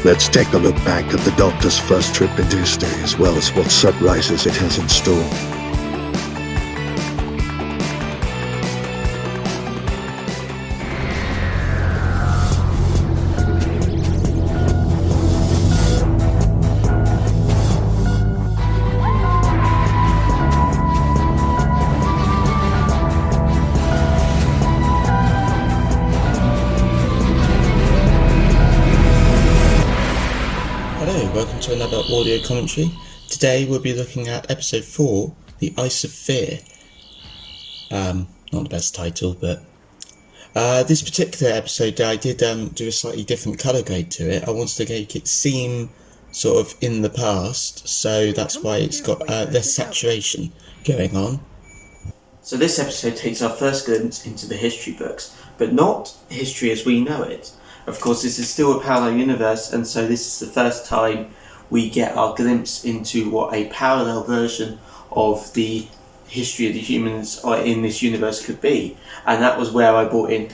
Let's take a look back at the Doctor's first trip into history, as well as what surprises it has in store. Welcome to another audio commentary. Today we'll be looking at episode 4, The Ice of Fear. Not the best title, but this particular episode I did do a slightly different colour grade to it. I wanted to make it seem sort of in the past, so that's why it's got less saturation going on. So this episode takes our first glimpse into the history books, but not history as we know it. Of course, this is still a parallel universe, and so this is the first time we get our glimpse into what a parallel version of the history of the humans in this universe could be. And that was where I brought in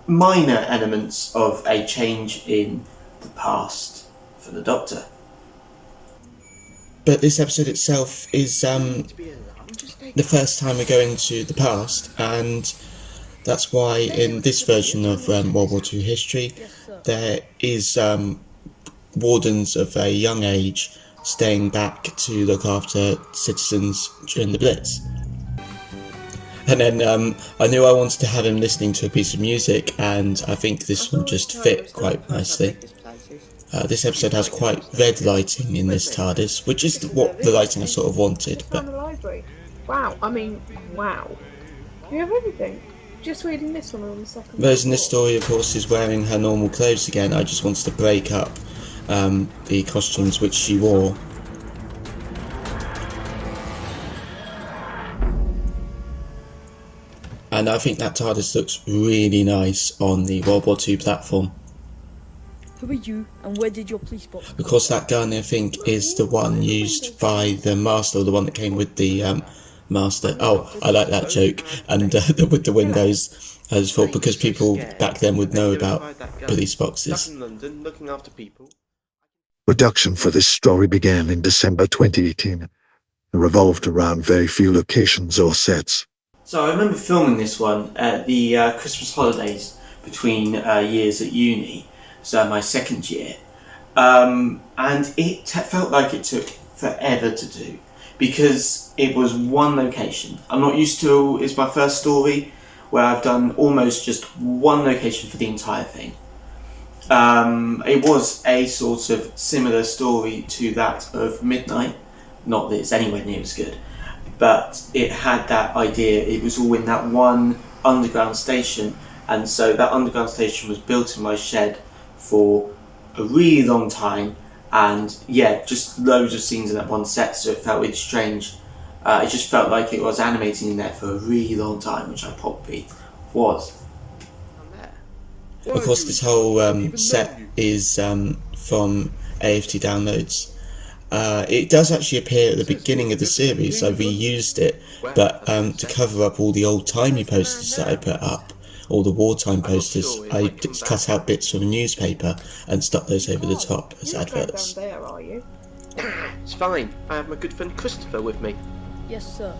minor elements of a change in the past for the Doctor. But this episode itself is the first time we're going to the past, and that's why in this version of World War II history, there is wardens of a young age staying back to look after citizens during the Blitz. And then I knew I wanted to have him listening to a piece of music, and I think this will just fit quite nicely. This episode has quite red lighting in this TARDIS, which is what the lighting I sort of wanted. But wow, wow. You have everything. Just reading this one on the second. Rose in this story, of course, is wearing her normal clothes again. I just wanted to break up the costumes which she wore. And I think that TARDIS looks really nice on the World War II platform. Who are you, and where did your police box go? Of course, that gun, I think, is the one used by the Master, or the one that came with the Master. Oh, I like that joke. And with the windows, I just thought because people back then would know about police boxes. Production for this story began in December 2018 and revolved around very few locations or sets. So I remember filming this one at the Christmas holidays between years at uni, so my second year, and it felt like it took forever to do because it was one location. I'm not used to, it's my first story where I've done almost just one location for the entire thing. It was a sort of similar story to that of Midnight, not that it's anywhere near as good, but it had that idea. It was all in that one underground station, and so that underground station was built in my shed for a really long time, and yeah, just loads of scenes in that one set, so it felt really strange. It just felt like it was animating in there for a really long time, which I probably was. Of course, this whole set is from AFT downloads. It does actually appear at the beginning of the series. I reused it, but to cover up all the old-timey posters that I put up, all the wartime posters, I cut out bits from a newspaper and stuck those over the top as adverts. It's fine. I have my good friend Christopher with me. Yes, sir.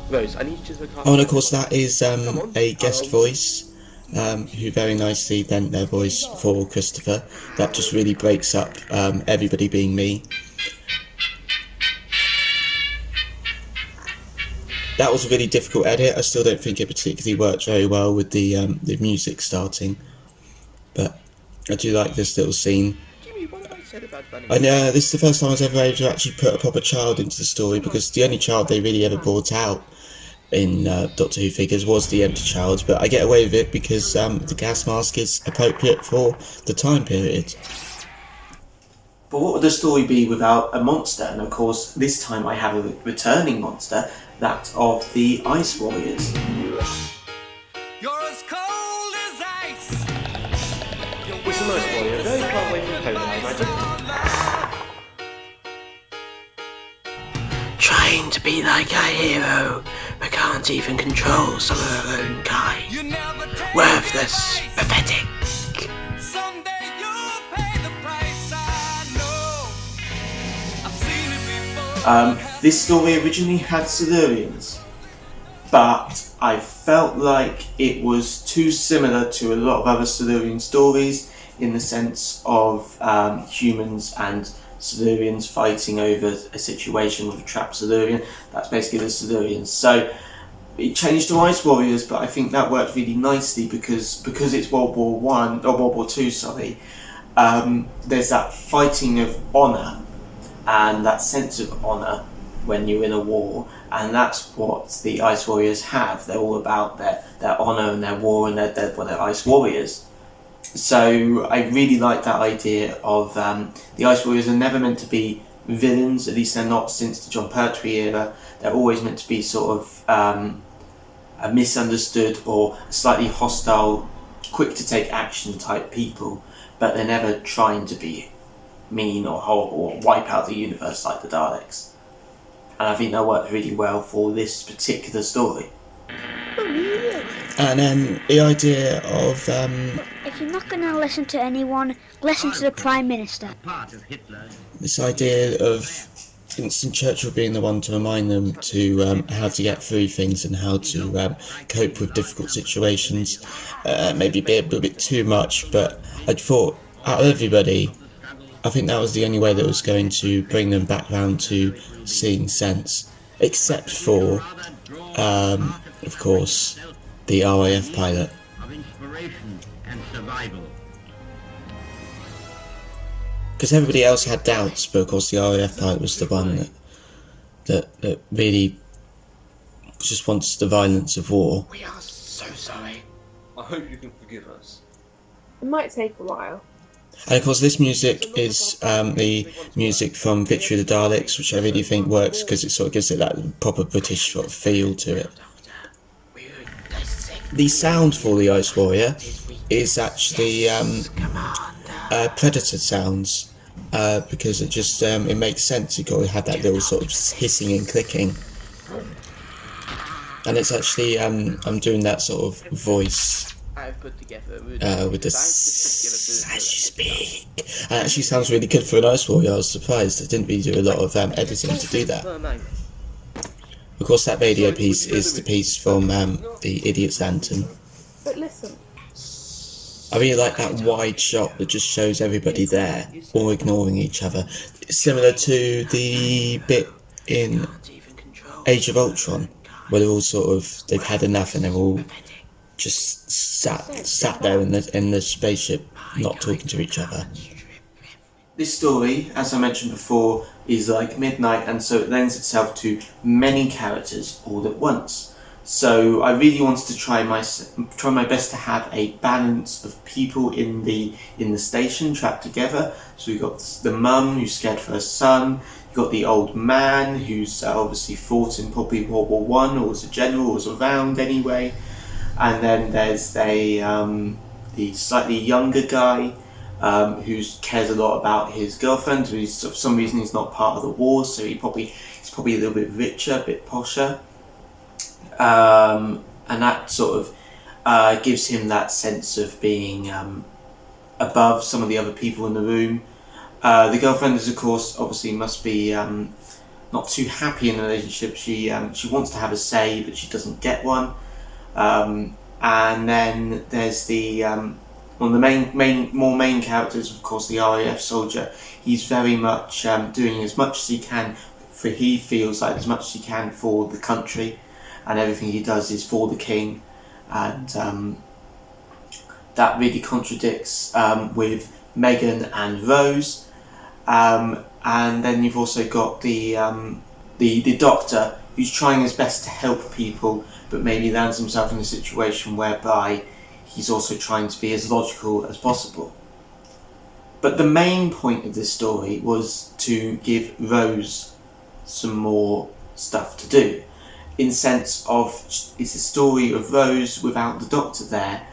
Rose, I need you to look after. Oh, and of course that is a guest voice, who very nicely lent their voice for Christopher. That just really breaks up everybody being me. That was a really difficult edit. I still don't think it particularly worked very well with the music starting, but I do like this little scene. I know this is the first time I was ever able to actually put a proper child into the story, because the only child they really ever brought out in Doctor Who figures was the empty child, but I get away with it because the gas mask is appropriate for the time period. But what would the story be without a monster? And of course, this time I have a returning monster, that of the Ice Warriors. You're as cold as ice. It's the most warrior, very far away from home, I imagine. Trying to be like our hero, but can't even control some of her own kind. Worthless, pathetic. Someday you'll pay the price. This story originally had Silurians, but I felt like it was too similar to a lot of other Silurian stories in the sense of humans and Silurians fighting over a situation with a trapped Silurian. That's basically the Silurians. So it changed to Ice Warriors, but I think that worked really nicely because it's World War One or World War Two. Sorry, there's that fighting of honour and that sense of honour when you're in a war, and that's what the Ice Warriors have. They're all about their honour and their war, and they're Ice Warriors. So I really like that idea of the Ice Warriors are never meant to be villains, at least they're not since the John Pertwee era. They're always meant to be sort of a misunderstood or slightly hostile, quick to take action type people, but they're never trying to be mean or horrible or wipe out the universe like the Daleks. And I think that worked really well for this particular story. And then the idea of If you're not going to listen to anyone, listen to the Prime Minister. this idea of Winston Churchill being the one to remind them to how to get through things and how to cope with difficult situations, maybe be a little bit too much, but I thought out of everybody, I think that was the only way that was going to bring them back round to seeing sense, except for, of course, the RAF pilot. Because everybody else had doubts, but of course the RAF pilot was the one that really just wants the violence of war. We are so sorry. I hope you can forgive us. It might take a while. And of course this music is the music from Victory of the Daleks, which I really think works because it sort of gives it that proper British sort of feel to it. The sound for the Ice Warrior is actually Predator sounds, because it just it makes sense. You got to have that little sort of hissing and clicking, and it's actually I'm doing that sort of voice I've put together with the as you speak. And it actually sounds really good for an Ice Warrior. I was surprised. I didn't really do a lot of editing to do that. Of course, that radio piece is the piece from the Idiot's Anthem. But listen. I really like that wide shot that just shows everybody there, all ignoring each other. It's similar to the bit in Age of Ultron, where they're all they've had enough and they're all just sat there in the spaceship, not talking to each other. This story, as I mentioned before, is like midnight, and so it lends itself to many characters all at once. So I really wanted to try my best to have a balance of people in the station trapped together. So we've got the mum who's scared for her son. You've got the old man who's obviously fought in probably World War One or was a general or was around anyway. And then there's the slightly younger guy who cares a lot about his girlfriend. Who for some reason he's not part of the war, so he's probably a little bit richer, a bit posher. And that sort of gives him that sense of being above some of the other people in the room. The girlfriend is, of course, obviously must be not too happy in the relationship. She wants to have a say, but she doesn't get one. And then there's the one of the main characters, of course, the RAF soldier. He's very much doing as much as he can, for he feels like as much as he can for the country, and everything he does is for the king, and that really contradicts with Megan and Rose. And then you've also got the doctor who's trying his best to help people, but maybe lands himself in a situation whereby he's also trying to be as logical as possible. But the main point of this story was to give Rose some more stuff to do, in sense of it's a story of Rose without the Doctor there,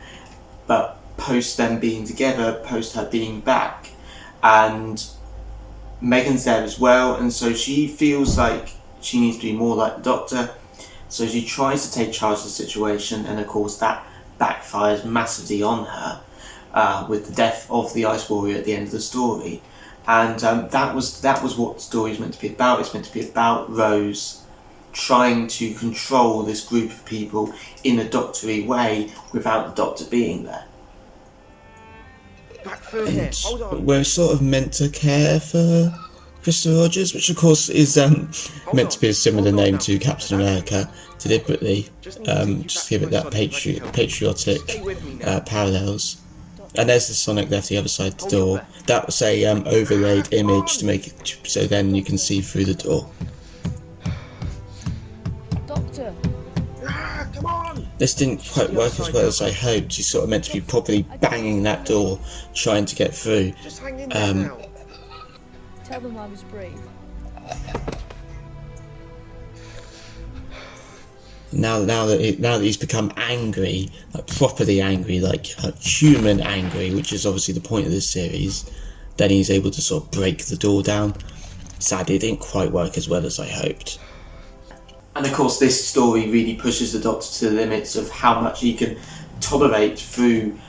but post them being together, post her being back, and Megan's there as well, and so she feels like she needs to be more like the Doctor. So she tries to take charge of the situation, and of course that backfires massively on her with the death of the Ice Warrior at the end of the story. And that was what the story is meant to be about. It's meant to be about Rose trying to control this group of people in a doctory way without the Doctor being there. Back through here. Hold on. We're sort of meant to care for Christopher Rogers, which of course is meant to be a similar name to Captain America, deliberately, just to give it that patriotic parallels. And there's the Sonic left the other side of the door. That was a overlaid image to make it so then you can see through the door. Doctor. Come on! This didn't quite work as well as I hoped. He's sort of meant to be properly banging that door, trying to get through. Just hang in there now. Tell them I was brave. Now that he's become angry, like properly angry, like human angry, which is obviously the point of this series, then he's able to sort of break the door down. Sadly, it didn't quite work as well as I hoped. And of course, this story really pushes the Doctor to the limits of how much he can tolerate through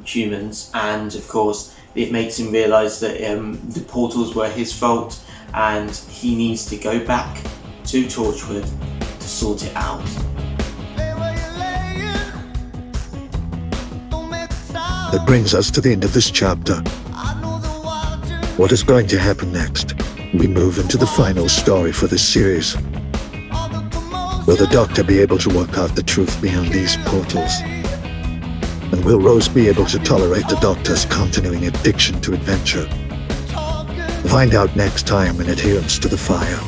humans, and of course, it makes him realise that the portals were his fault, and he needs to go back to Torchwood to sort it out. That brings us to the end of this chapter. What is going to happen next? We move into the final story for this series. Will the Doctor be able to work out the truth beyond these portals? And will Rose be able to tolerate the Doctor's continuing addiction to adventure? Find out next time in Adherence to the Fire.